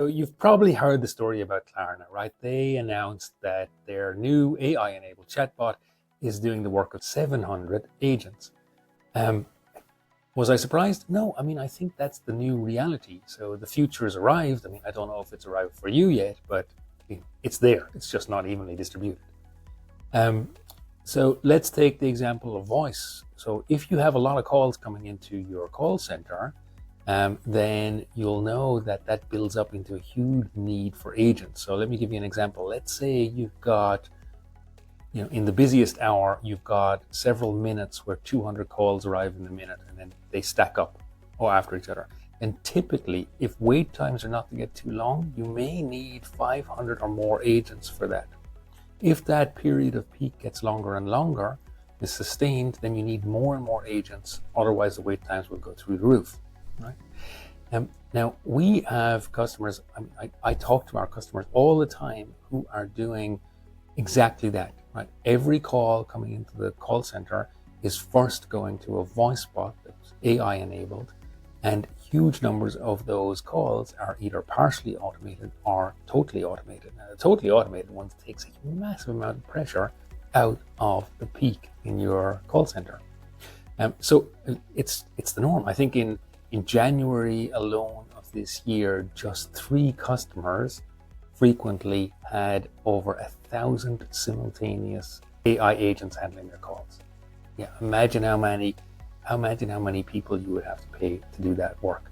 So you've probably heard the story about Klarna, right? They announced that their new AI-enabled chatbot is doing the work of 700 agents. Was I surprised? No, I mean, I think that's the new reality. So the future has arrived. I mean, I don't know if it's arrived for you yet, but it's there. It's just not evenly distributed. So let's take the example of voice. So if you have a lot of calls coming into your call center, then you'll know that that builds up into a huge need for agents. So let me give you an example. Let's say you've got, in the busiest hour, you've got several minutes where 200 calls arrive in a minute and then they stack up after each other. And typically, if wait times are not to get too long, you may need 500 or more agents for that. If that period of peak gets longer and longer, is sustained, then you need more and more agents. Otherwise, the wait times will go through the roof. Right? Now, we have customers, I talk to our customers all the time who are doing exactly that. Right? Every call coming into the call center is first going to a voice bot that's AI enabled, and huge numbers of those calls are either partially automated or totally automated. Now, the totally automated ones takes a massive amount of pressure out of the peak in your call center. So it's the norm. I think in January alone of this year, just 3 customers frequently had over 1,000 simultaneous AI agents handling their calls. Yeah, imagine how many people you would have to pay to do that work.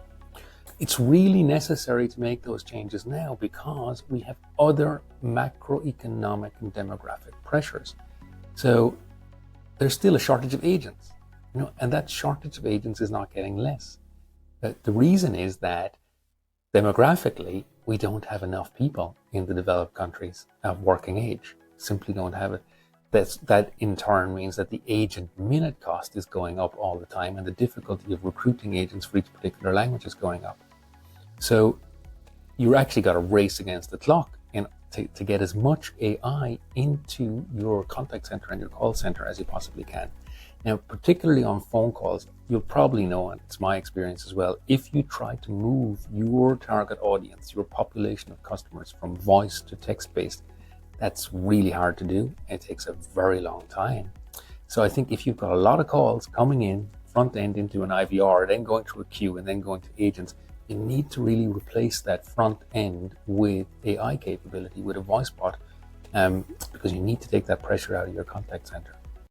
It's really necessary to make those changes now because we have other macroeconomic and demographic pressures. So there's still a shortage of agents, and that shortage of agents is not getting less. The reason is that demographically, we don't have enough people in the developed countries of working age. Simply don't have it. That in turn means that the agent minute cost is going up all the time, and the difficulty of recruiting agents for each particular language is going up. So you actually got to race against the clock to get as much AI into your contact center and your call center as you possibly can. Now, particularly on phone calls, you'll probably know, and it's my experience as well, if you try to move your target audience, your population of customers from voice to text-based, that's really hard to do. It takes a very long time. So I think if you've got a lot of calls coming in, front end into an IVR, then going through a queue and then going to agents, you need to really replace that front end with AI capability, with a voice bot, because you need to take that pressure out of your contact center.